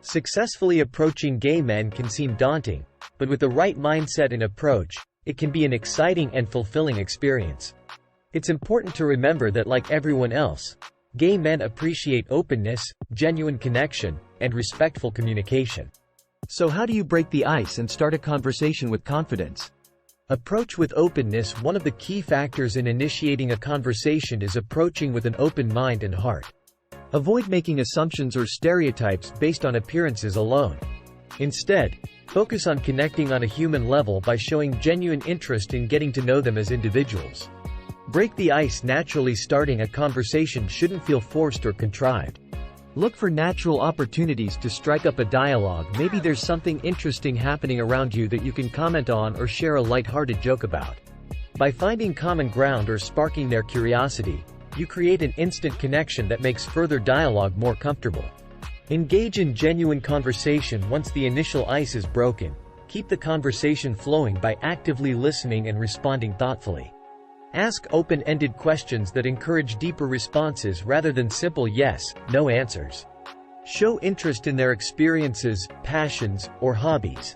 Successfully approaching gay men can seem daunting, but with the right mindset and approach, it can be an exciting and fulfilling experience. It's important to remember that like everyone else, gay men appreciate openness, genuine connection, and respectful communication. So how do you break the ice and start a conversation with confidence? Approach with openness. One of the key factors in initiating a conversation is approaching with an open mind and heart. Avoid making assumptions or stereotypes based on appearances alone. Instead, focus on connecting on a human level by showing genuine interest in getting to know them as individuals. Break the ice naturally. Starting a conversation shouldn't feel forced or contrived. Look for natural opportunities to strike up a dialogue. Maybe there's something interesting happening around you that you can comment on or share a light-hearted joke about. By finding common ground or sparking their curiosity, you create an instant connection that makes further dialogue more comfortable. Engage in genuine conversation. Once the initial ice is broken, keep the conversation flowing by actively listening and responding thoughtfully. Ask open-ended questions that encourage deeper responses rather than simple yes/no answers. Show interest in their experiences, passions, or hobbies.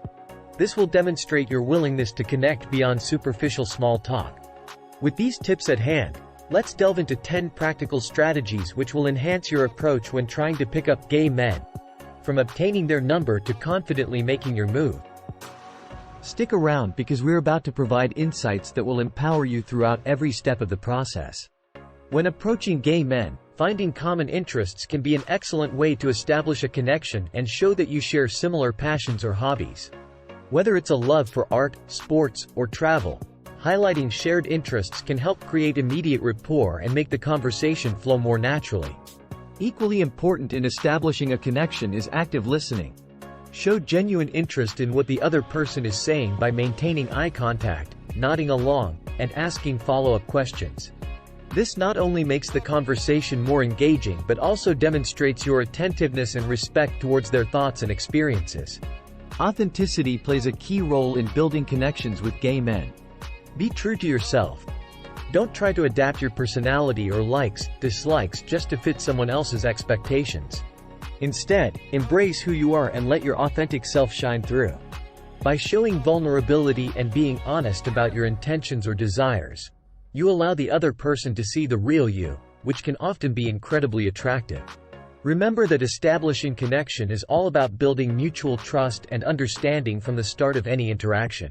This will demonstrate your willingness to connect beyond superficial small talk. With these tips at hand, let's delve into 10 practical strategies which will enhance your approach when trying to pick up gay men. From obtaining their number to confidently making your move. Stick around because we're about to provide insights that will empower you throughout every step of the process. When approaching gay men, finding common interests can be an excellent way to establish a connection and show that you share similar passions or hobbies. Whether it's a love for art, sports, or travel, highlighting shared interests can help create immediate rapport and make the conversation flow more naturally. Equally important in establishing a connection is active listening. Show genuine interest in what the other person is saying by maintaining eye contact, nodding along, and asking follow-up questions. This not only makes the conversation more engaging but also demonstrates your attentiveness and respect towards their thoughts and experiences. Authenticity plays a key role in building connections with gay men. Be true to yourself. Don't try to adapt your personality or likes, dislikes just to fit someone else's expectations. Instead, embrace who you are and let your authentic self shine through. By showing vulnerability and being honest about your intentions or desires, you allow the other person to see the real you, which can often be incredibly attractive. Remember that establishing connection is all about building mutual trust and understanding from the start of any interaction.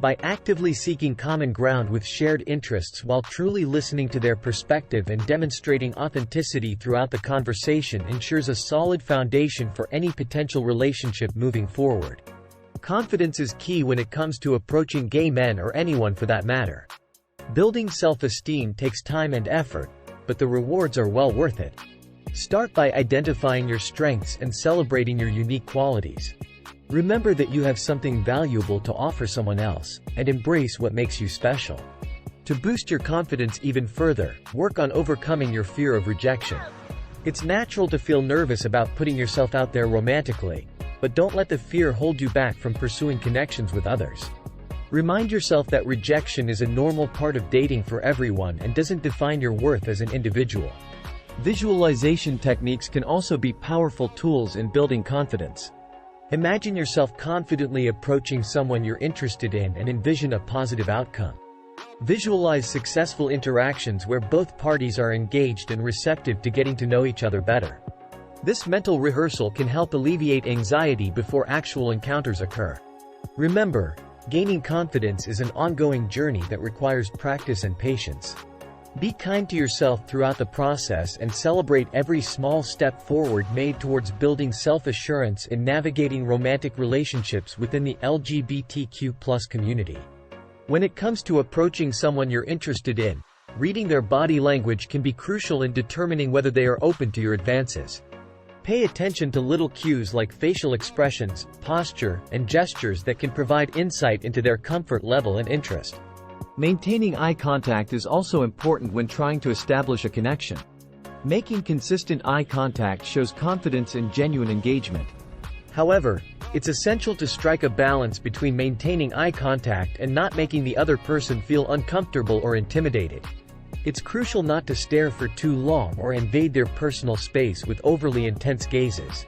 By actively seeking common ground with shared interests while truly listening to their perspective and demonstrating authenticity throughout the conversation ensures a solid foundation for any potential relationship moving forward. Confidence is key when it comes to approaching gay men or anyone for that matter. Building self-esteem takes time and effort, but the rewards are well worth it. Start by identifying your strengths and celebrating your unique qualities. Remember that you have something valuable to offer someone else, and embrace what makes you special. To boost your confidence even further, work on overcoming your fear of rejection. It's natural to feel nervous about putting yourself out there romantically, but don't let the fear hold you back from pursuing connections with others. Remind yourself that rejection is a normal part of dating for everyone and doesn't define your worth as an individual. Visualization techniques can also be powerful tools in building confidence. Imagine yourself confidently approaching someone you're interested in and envision a positive outcome. Visualize successful interactions where both parties are engaged and receptive to getting to know each other better. This mental rehearsal can help alleviate anxiety before actual encounters occur. Remember, gaining confidence is an ongoing journey that requires practice and patience. Be kind to yourself throughout the process and celebrate every small step forward made towards building self-assurance in navigating romantic relationships within the LGBTQ+ community. When it comes to approaching someone you're interested in, reading their body language can be crucial in determining whether they are open to your advances. Pay attention to little cues like facial expressions, posture, and gestures that can provide insight into their comfort level and interest. Maintaining eye contact is also important when trying to establish a connection. Making consistent eye contact shows confidence and genuine engagement. However, it's essential to strike a balance between maintaining eye contact and not making the other person feel uncomfortable or intimidated. It's crucial not to stare for too long or invade their personal space with overly intense gazes.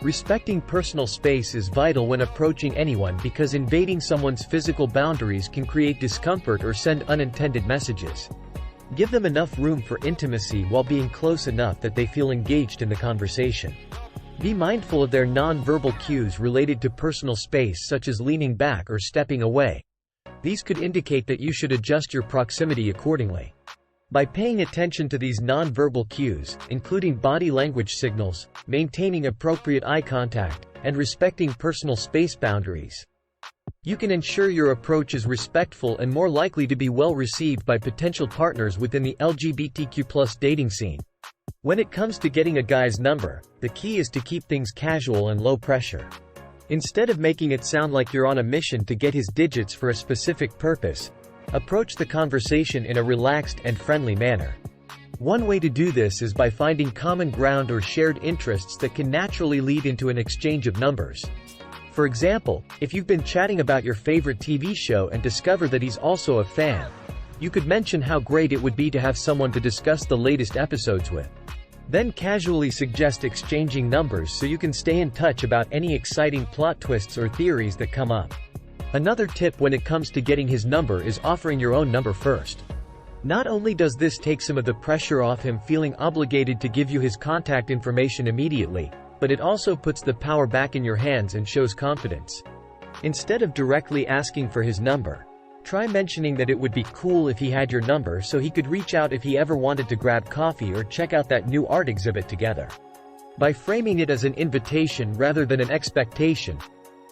Respecting personal space is vital when approaching anyone because invading someone's physical boundaries can create discomfort or send unintended messages. Give them enough room for intimacy while being close enough that they feel engaged in the conversation. Be mindful of their non-verbal cues related to personal space, such as leaning back or stepping away. These could indicate that you should adjust your proximity accordingly. By paying attention to these non-verbal cues, including body language signals, maintaining appropriate eye contact, and respecting personal space boundaries, you can ensure your approach is respectful and more likely to be well received by potential partners within the LGBTQ+ dating scene. When it comes to getting a guy's number, the key is to keep things casual and low pressure. Instead of making it sound like you're on a mission to get his digits for a specific purpose, approach the conversation in a relaxed and friendly manner. One way to do this is by finding common ground or shared interests that can naturally lead into an exchange of numbers. For example, if you've been chatting about your favorite TV show and discover that he's also a fan, you could mention how great it would be to have someone to discuss the latest episodes with. Then casually suggest exchanging numbers so you can stay in touch about any exciting plot twists or theories that come up. Another tip when it comes to getting his number is offering your own number first. Not only does this take some of the pressure off him feeling obligated to give you his contact information immediately, but it also puts the power back in your hands and shows confidence. Instead of directly asking for his number, try mentioning that it would be cool if he had your number so he could reach out if he ever wanted to grab coffee or check out that new art exhibit together. By framing it as an invitation rather than an expectation,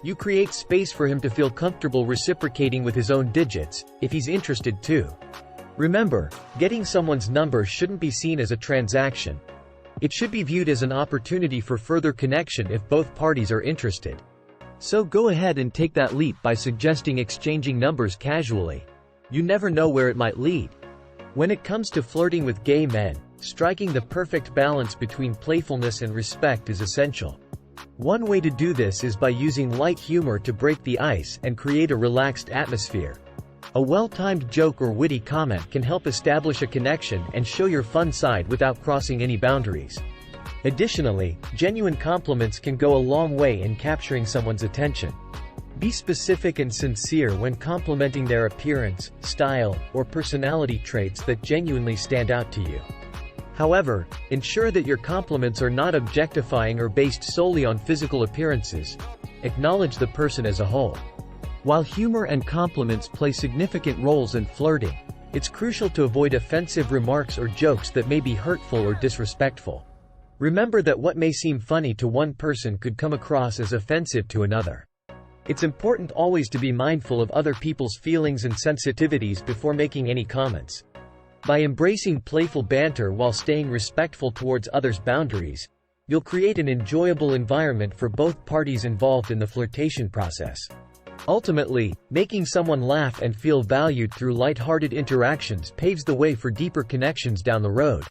you create space for him to feel comfortable reciprocating with his own digits, if he's interested too. Remember, getting someone's number shouldn't be seen as a transaction. It should be viewed as an opportunity for further connection if both parties are interested. So go ahead and take that leap by suggesting exchanging numbers casually. You never know where it might lead. When it comes to flirting with gay men, striking the perfect balance between playfulness and respect is essential. One way to do this is by using light humor to break the ice and create a relaxed atmosphere. A well-timed joke or witty comment can help establish a connection and show your fun side without crossing any boundaries. Additionally, genuine compliments can go a long way in capturing someone's attention. Be specific and sincere when complimenting their appearance, style, or personality traits that genuinely stand out to you. However, ensure that your compliments are not objectifying or based solely on physical appearances. Acknowledge the person as a whole. While humor and compliments play significant roles in flirting, it's crucial to avoid offensive remarks or jokes that may be hurtful or disrespectful. Remember that what may seem funny to one person could come across as offensive to another. It's important always to be mindful of other people's feelings and sensitivities before making any comments. By embracing playful banter while staying respectful towards others' boundaries, you'll create an enjoyable environment for both parties involved in the flirtation process. Ultimately, making someone laugh and feel valued through light-hearted interactions paves the way for deeper connections down the road.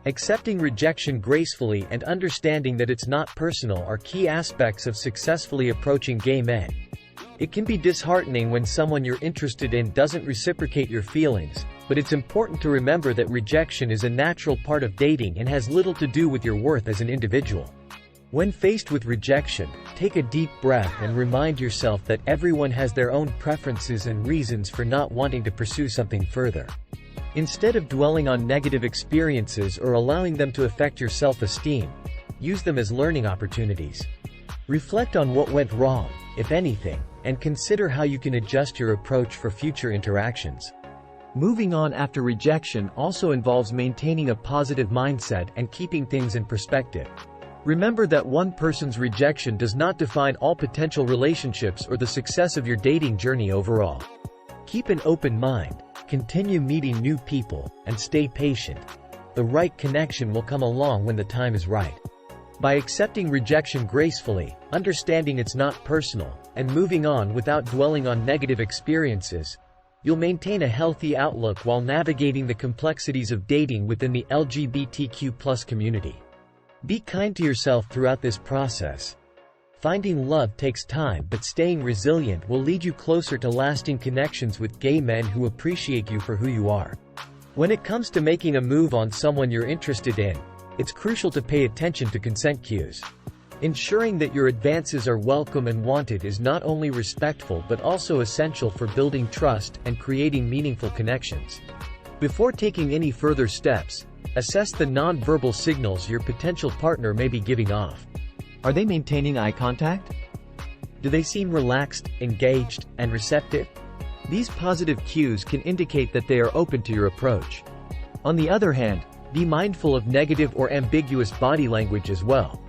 Accepting rejection gracefully and understanding that it's not personal are key aspects of successfully approaching gay men. It can be disheartening when someone you're interested in doesn't reciprocate your feelings, but it's important to remember that rejection is a natural part of dating and has little to do with your worth as an individual. When faced with rejection, take a deep breath and remind yourself that everyone has their own preferences and reasons for not wanting to pursue something further. Instead of dwelling on negative experiences or allowing them to affect your self-esteem, use them as learning opportunities. Reflect on what went wrong, if anything, and consider how you can adjust your approach for future interactions. Moving on after rejection also involves maintaining a positive mindset and keeping things in perspective. Remember that one person's rejection does not define all potential relationships or the success of your dating journey overall. Keep an open mind, continue meeting new people, and stay patient. The right connection will come along when the time is right. By accepting rejection gracefully, understanding it's not personal, and moving on without dwelling on negative experiences, you'll maintain a healthy outlook while navigating the complexities of dating within the LGBTQ+ community. Be kind to yourself throughout this process. Finding love takes time, but staying resilient will lead you closer to lasting connections with gay men who appreciate you for who you are. When it comes to making a move on someone you're interested in, it's crucial to pay attention to consent cues. Ensuring that your advances are welcome and wanted is not only respectful but also essential for building trust and creating meaningful connections. Before taking any further steps, assess the non-verbal signals your potential partner may be giving off. Are they maintaining eye contact? Do they seem relaxed, engaged, and receptive? These positive cues can indicate that they are open to your approach. On the other hand, be mindful of negative or ambiguous body language as well.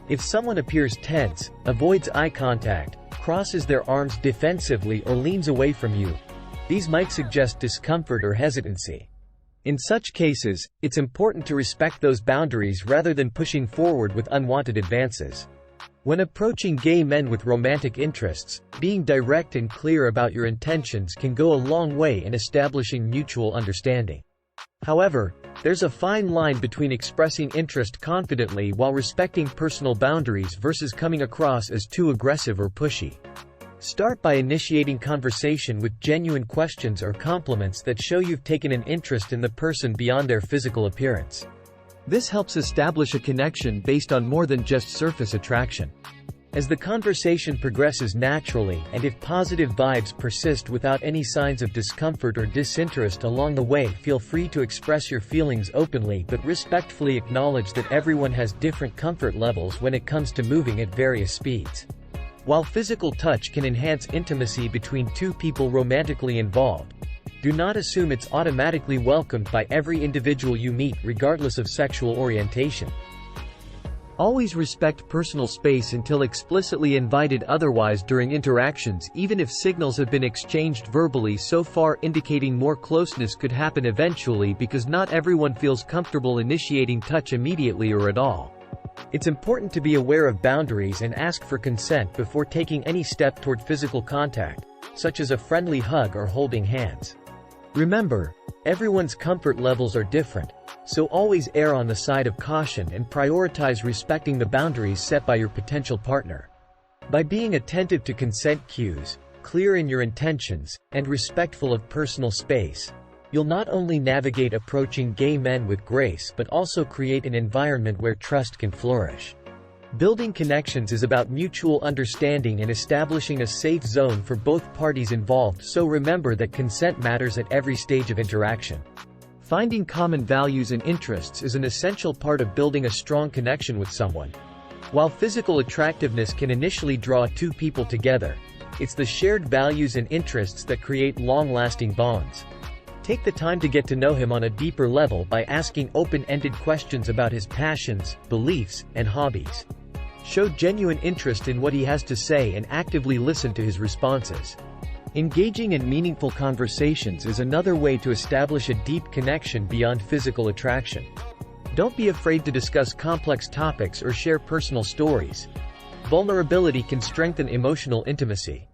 If someone appears tense, avoids eye contact, crosses their arms defensively or leans away from you, these might suggest discomfort or hesitancy. In such cases, it's important to respect those boundaries rather than pushing forward with unwanted advances. When approaching gay men with romantic interests, being direct and clear about your intentions can go a long way in establishing mutual understanding. However, there's a fine line between expressing interest confidently while respecting personal boundaries versus coming across as too aggressive or pushy. Start by initiating conversation with genuine questions or compliments that show you've taken an interest in the person beyond their physical appearance. This helps establish a connection based on more than just surface attraction. As the conversation progresses naturally and if positive vibes persist without any signs of discomfort or disinterest along the way, feel free to express your feelings openly but respectfully acknowledge that everyone has different comfort levels when it comes to moving at various speeds. While physical touch can enhance intimacy between two people romantically involved, do not assume it's automatically welcomed by every individual you meet regardless of sexual orientation. Always respect personal space until explicitly invited otherwise during interactions, even if signals have been exchanged verbally so far indicating more closeness could happen eventually, because not everyone feels comfortable initiating touch immediately or at all. It's important to be aware of boundaries and ask for consent before taking any step toward physical contact, such as a friendly hug or holding hands. Remember, everyone's comfort levels are different, so always err on the side of caution and prioritize respecting the boundaries set by your potential partner. By being attentive to consent cues, clear in your intentions, and respectful of personal space, you'll not only navigate approaching gay men with grace but also create an environment where trust can flourish. Building connections is about mutual understanding and establishing a safe zone for both parties involved, so remember that consent matters at every stage of interaction. Finding common values and interests is an essential part of building a strong connection with someone. While physical attractiveness can initially draw two people together, it's the shared values and interests that create long-lasting bonds. Take the time to get to know him on a deeper level by asking open-ended questions about his passions, beliefs, and hobbies. Show genuine interest in what he has to say and actively listen to his responses. Engaging in meaningful conversations is another way to establish a deep connection beyond physical attraction. Don't be afraid to discuss complex topics or share personal stories. Vulnerability can strengthen emotional intimacy.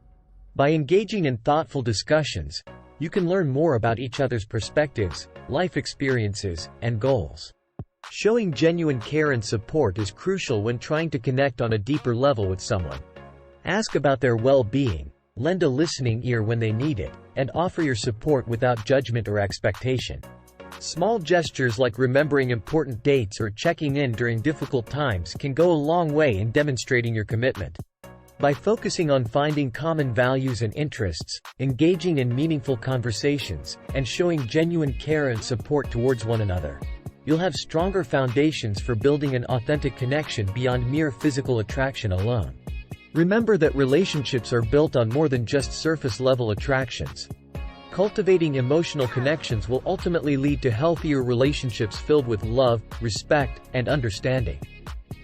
By engaging in thoughtful discussions, you can learn more about each other's perspectives, life experiences, and goals. Showing genuine care and support is crucial when trying to connect on a deeper level with someone. Ask about their well-being, lend a listening ear when they need it, and offer your support without judgment or expectation. Small gestures like remembering important dates or checking in during difficult times can go a long way in demonstrating your commitment. By focusing on finding common values and interests, engaging in meaningful conversations, and showing genuine care and support towards one another, you'll have stronger foundations for building an authentic connection beyond mere physical attraction alone. Remember that relationships are built on more than just surface-level attractions. Cultivating emotional connections will ultimately lead to healthier relationships filled with love, respect, and understanding.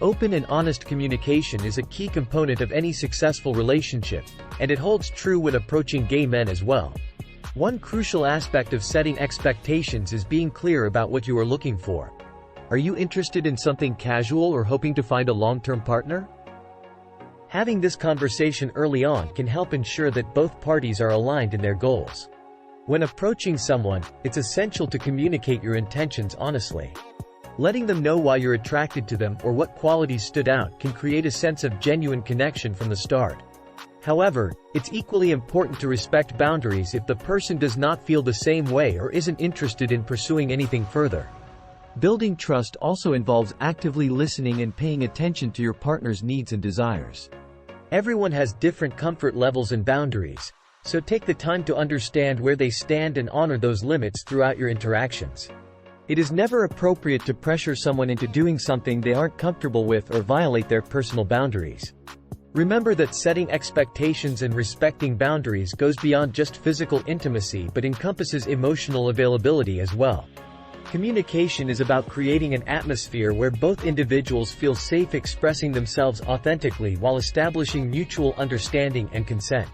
Open and honest communication is a key component of any successful relationship, and it holds true when approaching gay men as well. One crucial aspect of setting expectations is being clear about what you are looking for. Are you interested in something casual or hoping to find a long-term partner? Having this conversation early on can help ensure that both parties are aligned in their goals. When approaching someone, it's essential to communicate your intentions honestly. Letting them know why you're attracted to them or what qualities stood out can create a sense of genuine connection from the start. However, it's equally important to respect boundaries if the person does not feel the same way or isn't interested in pursuing anything further. Building trust also involves actively listening and paying attention to your partner's needs and desires. Everyone has different comfort levels and boundaries, so take the time to understand where they stand and honor those limits throughout your interactions. It is never appropriate to pressure someone into doing something they aren't comfortable with or violate their personal boundaries. Remember that setting expectations and respecting boundaries goes beyond just physical intimacy but encompasses emotional availability as well. Communication is about creating an atmosphere where both individuals feel safe expressing themselves authentically while establishing mutual understanding and consent.